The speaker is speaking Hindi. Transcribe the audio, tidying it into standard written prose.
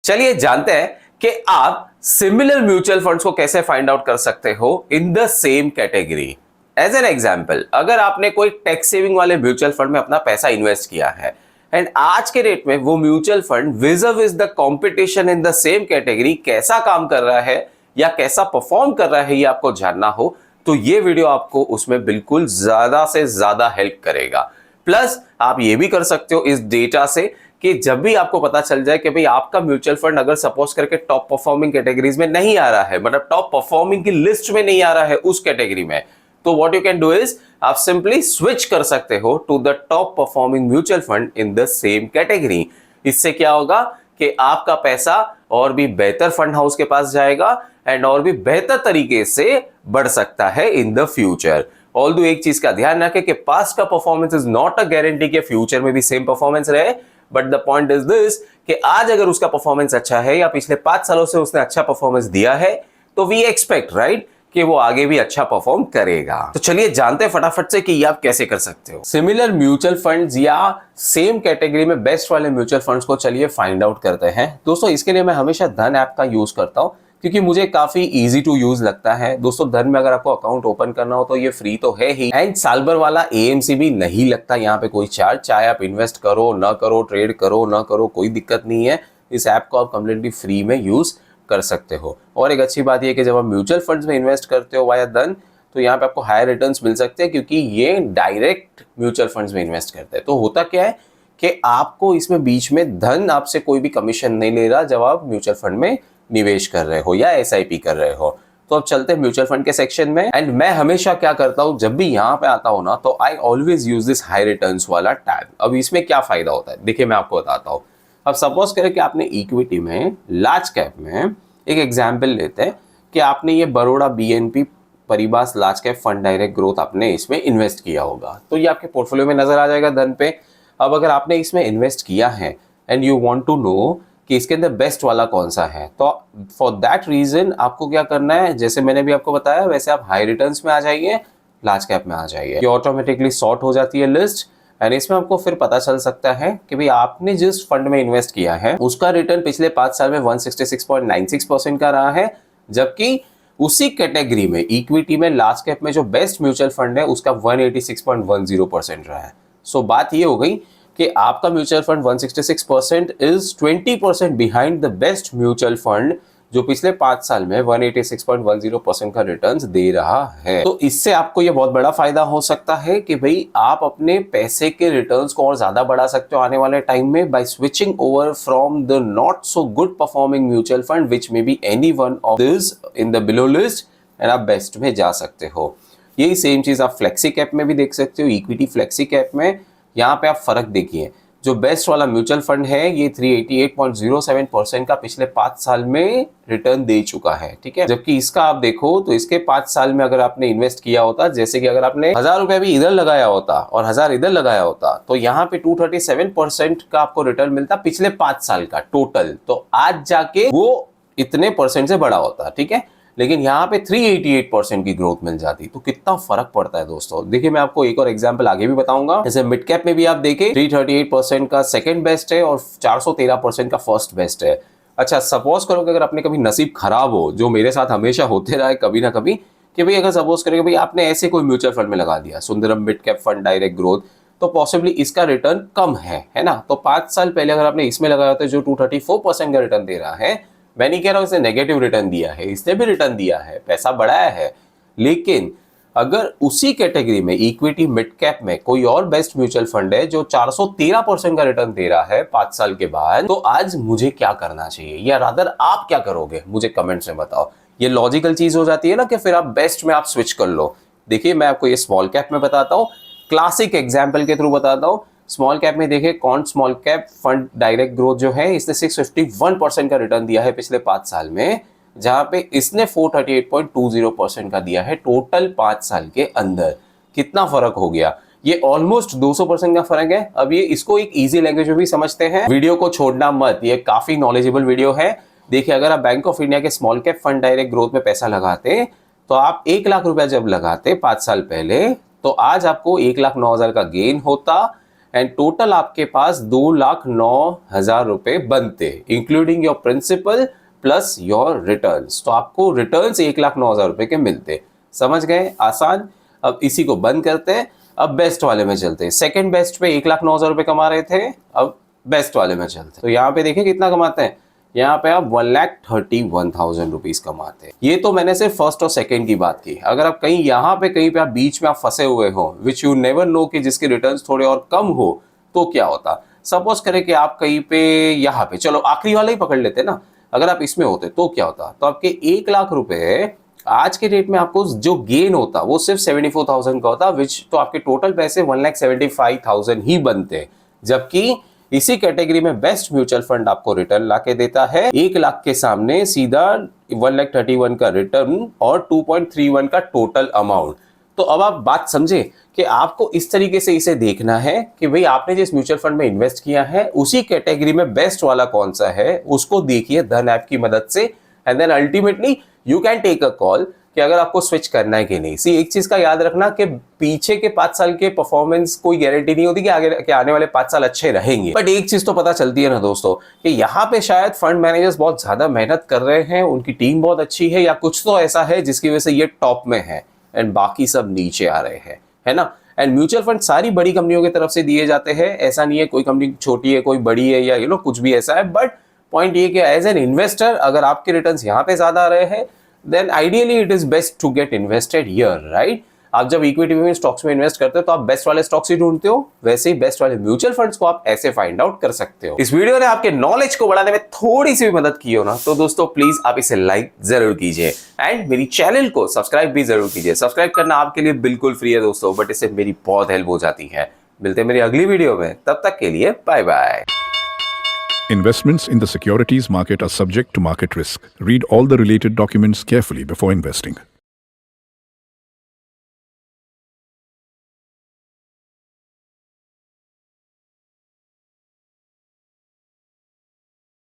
चलिए जानते हैं कि आप सिमिलर म्यूचुअल फंड्स को कैसे फाइंड आउट कर सकते हो in the same category. As an example, अगर आपने कोई टैक्स सेविंग वाले म्यूचुअल फंड में अपना पैसा इन्वेस्ट किया है एंड आज के डेट में वो mutual fund विज़ the competition in the same category कैसा काम कर रहा है या कैसा परफॉर्म कर रहा है, ये आपको जानना हो तो ये वीडियो आपको उसमें बिल्कुल ज्यादा से ज्यादा हेल्प करेगा। प्लस आप ये भी कर सकते हो इस डेटा से कि जब भी आपको पता चल जाए कि भाई आपका म्यूचुअल फंड अगर सपोज करके टॉप परफॉर्मिंग कैटेगरीज में नहीं आ रहा है, मतलब टॉप परफॉर्मिंग की लिस्ट में नहीं आ रहा है उस कैटेगरी में, तो what you can do is आप सिंपली स्विच कर सकते हो to the top performing mutual fund in the same category. इससे क्या होगा कि आपका पैसा और भी बेहतर फंड हाउस के पास जाएगा एंड और भी बेहतर तरीके से बढ़ सकता है इन द फ्यूचर। ऑल्दो एक चीज का ध्यान रखें कि पास्ट का performance is not a guarantee कि फ्यूचर में भी सेम परफॉर्मेंस रहे, but the point is this कि आज अगर उसका परफॉर्मेंस अच्छा है या पिछले 5 सालों से उसने अच्छा परफॉर्मेंस दिया है तो वी एक्सपेक्ट राइट कि वो आगे भी अच्छा परफॉर्म करेगा। तो चलिए जानते हैं फटाफट से कि ये आप कैसे कर सकते हो। सिमिलर म्यूचुअल फंड्स या सेम कैटेगरी में बेस्ट वाले म्यूचुअल फंड्स को चलिए फाइंड आउट करते हैं। दोस्तों इसके लिए मैं हमेशा धन ऐप का यूज करता हूं क्योंकि मुझे काफी इजी टू यूज लगता है। दोस्तों धन में अगर आपको अकाउंट ओपन करना हो तो ये फ्री तो है ही एंड साल भर वाला एएमसी भी नहीं लगता यहाँ पे कोई चार्ज। चाहे आप इन्वेस्ट करो ना करो, ट्रेड करो ना करो, कोई दिक्कत नहीं है। इस ऐप को आप कंप्लीटली फ्री में यूज कर सकते हो। और एक अच्छी बात यह कि जब आप म्यूचुअल फंड्स में इन्वेस्ट करते हो वाया धन तो यहाँ पे आपको हायर रिटर्न्स मिल सकते हैं क्योंकि ये डायरेक्ट म्यूचुअल फंड्स में इन्वेस्ट करते हैं। तो होता क्या है कि आपको इसमें बीच में धन आपसे कोई भी कमीशन नहीं ले रहा जब आप म्यूचुअल फंड में निवेश कर रहे हो या एसआईपी कर रहे हो। तो अब चलते हैं म्यूचुअल फंड के सेक्शन में एंड मैं हमेशा क्या करता हूं जब भी यहाँ पे आता हूं ना तो I always use this high returns वाला टैब। अब इसमें क्या फायदा होता है देखिए मैं आपको बताता हूँ। अब सपोज करें कि आपने इक्विटी में लार्ज कैप में एक एग्जाम्पल लेते हैं कि आपने ये Baroda BNP Paribas large cap fund direct growth आपने इसमें इन्वेस्ट किया होगा तो ये आपके पोर्टफोलियो में नजर आ जाएगा धन पे। अब अगर आपने इसमें इन्वेस्ट किया है and you want to know कि इसके अंदर बेस्ट वाला कौन सा है तो फॉर दैट रीजन आपको क्या करना है, जैसे मैंने भी आपको बताया वैसे आप हाई रिटर्न्स में आ जाइए, लार्ज कैप में आ जाइए। ये ऑटोमेटिकली सॉर्ट हो जाती है लिस्ट एंड इसमें आपको फिर पता चल सकता है कि भाई आपने जिस फंड में इन्वेस्ट किया है उसका रिटर्न पिछले 5 साल में 166.96% का रहा है, जबकि उसी कैटेगरी में इक्विटी में लार्ज कैप में जो बेस्ट म्यूचुअल फंड है उसका 186.10% रहा है। सो बात ये हो गई कि आपका mutual fund 166% is 20% behind the best mutual fund जो पिछले 5 साल में 186.10% का रिटर्न्स दे रहा है। तो इससे आपको ये बहुत बड़ा फायदा हो सकता है कि भाई आप अपने पैसे के रिटर्न्स को और ज्यादा बढ़ा सकते हो आने वाले टाइम में by switching over from the not so good performing mutual fund which may be any one of this in the below list and आप बेस्ट में जा सकते हो। यही सेम चीज आप फ्लेक्सी कैप में भी देख सकते हो। इक्विटी फ्लेक्सी कैप में यहाँ पे आप फर्क देखिए, जो बेस्ट वाला म्यूचुअल फंड है ये 388.07% का पिछले 5 साल में रिटर्न दे चुका है, ठीक है। जबकि इसका आप देखो तो इसके 5 साल में अगर आपने इन्वेस्ट किया होता, जैसे कि अगर आपने 1000 रुपया भी इधर लगाया होता और 1000 इधर लगाया होता तो यहाँ पे 237% का आपको रिटर्न मिलता पिछले 5 साल का टोटल। तो आज जाके वो इतने परसेंट से बड़ा होता, ठीक है, लेकिन यहाँ पे 388% की ग्रोथ मिल जाती। तो कितना फर्क पड़ता है दोस्तों। देखिए मैं आपको एक और एग्जांपल आगे भी बताऊंगा। जैसे मिड कैप में भी आप देखें 338% का सेकंड बेस्ट है और 413% का फर्स्ट बेस्ट है। अच्छा सपोज करो कि अगर अपने कभी नसीब खराब हो, जो मेरे साथ हमेशा होते रहा है कभी ना कभी, कि भाई अगर सपोज करें भाई आपने ऐसे कोई म्यूचुअल फंड में लगा दिया Sundaram mid cap fund direct growth, तो पॉसिबली इसका रिटर्न कम है ना। तो 5 साल पहले अगर आपने इसमें लगाया होता जो 234% का रिटर्न दे रहा है, मैं नहीं कह रहा हूं इसने नेगेटिव रिटर्न दिया है, इसने भी रिटर्न दिया है, पैसा बढ़ाया है, लेकिन अगर उसी कैटेगरी में इक्विटी मिड कैप में कोई और बेस्ट म्यूचुअल फंड है जो 413% का रिटर्न दे रहा है 5 साल के बाद, तो आज मुझे क्या करना चाहिए या रादर आप क्या करोगे मुझे कमेंट्स में बताओ। ये लॉजिकल चीज हो जाती है ना कि फिर आप बेस्ट में आप स्विच कर लो। देखिए मैं आपको ये स्मॉल कैप में बताता हूँ, क्लासिक एग्जाम्पल के थ्रू बताता हूँ। स्मॉल कैप में देखिए कौन small cap fund direct growth जो है इसने 651% का रिटर्न दिया है पिछले 5 साल में, जहां पे इसने 438.20% का दिया है टोटल 5 साल के अंदर। कितना फर्क हो गया, ये ऑलमोस्ट 200% का फर्क है। अब ये इसको एक इजी लैंग्वेज में भी समझते हैं। वीडियो को छोड़ना मत, ये काफी नॉलेजेबल वीडियो है। देखिए अगर आप बैंक ऑफ इंडिया के small cap fund direct growth में पैसा लगाते तो आप 1 लाख रुपया जब लगाते 5 साल पहले, तो आज आपको 1,09,000 का गेन होता एंड टोटल आपके पास 2,09,000 रुपए बनते, including your principal plus your returns. तो आपको रिटर्न्स 1,09,000 रुपए के मिलते। समझ गए? आसान। अब इसी को बंद करते हैं, अब बेस्ट वाले में चलते हैं। सेकंड बेस्ट पे 1,09,000 रुपए कमा रहे थे, अब बेस्ट वाले में चलते हैं। तो यहाँ पे देखिए कितना कमाते हैं, यहाँ पे आप 1,31,000 रुपीज कमाते हैं। ये तो मैंने सिर्फ फर्स्ट और सेकंड की बात की। अगर आप कहीं यहाँ पे कहीं पे आप बीच में आप फंसे हुए हो, विच यू नेवर नो कि जिसके रिटर्न्स थोड़े और कम हो, तो क्या होता। सपोज करें कि आप कहीं पे यहाँ पे, चलो आखिरी वाला ही पकड़ लेते ना, अगर आप इसमें होते तो क्या होता। तो आपके 1,00,000 रुपए आज के डेट में आपको जो गेन होता वो सिर्फ 74,000 का होता, विच तो आपके टोटल पैसे 1,75,000 ही बनते। जबकि इसी कैटेगरी में बेस्ट म्यूचुअल फंड आपको रिटर्न लाके देता है 1,00,000 के सामने सीधा 1,31,000 का रिटर्न और 2.31 का टोटल अमाउंट। तो अब आप बात समझे कि आपको इस तरीके से इसे देखना है कि भाई आपने जिस म्यूचुअल फंड में इन्वेस्ट किया है उसी कैटेगरी में बेस्ट वाला कौन सा है, उसको देखिए धन ऐप की मदद से, and then ultimately you can take a call कि अगर आपको स्विच करना है कि नहीं। सी एक चीज का याद रखना कि पीछे के 5 साल के परफॉर्मेंस कोई गारंटी नहीं होती कि आगे के आने वाले 5 साल अच्छे रहेंगे, बट एक चीज तो पता चलती है ना दोस्तों कि यहाँ पे शायद फंड मैनेजर्स बहुत ज्यादा मेहनत कर रहे हैं, उनकी टीम बहुत अच्छी है, या कुछ तो ऐसा है जिसकी वजह से ये टॉप में है एंड बाकी सब नीचे आ रहे हैं, है ना। एंड म्यूचुअल फंड सारी बड़ी कंपनियों की तरफ से दिए जाते हैं, ऐसा नहीं है कोई कंपनी छोटी है कोई बड़ी है या कुछ भी ऐसा है। बट पॉइंट ये कि एज एन इन्वेस्टर अगर आपके रिटर्न्स यहाँ पे ज्यादा आ रहे हैं, then ideally it is best to get invested here, right? आप जब इक्विटी में स्टॉक्स में इन्वेस्ट करते हो तो आप बेस्ट वाले स्टॉक्स ही ढूंढते हो, वैसे ही बेस्ट वाले म्यूचुअल फंड्स को आप ऐसे फाइंड आउट कर सकते हो। इस वीडियो ने आपके नॉलेज को बढ़ाने में थोड़ी सी भी मदद की हो ना, तो दोस्तों प्लीज आप इसे लाइक जरूर कीजिए एंड मेरी चैनल को सब्सक्राइब भी जरूर कीजिए। सब्सक्राइब करना आपके लिए बिल्कुल फ्री है दोस्तों, बट इससे मेरी बहुत हेल्प हो जाती है। मिलते हैं मेरी अगली वीडियो में, तब तक के लिए bye bye. Investments in the securities market are subject to market risk. Read all the related documents carefully before investing.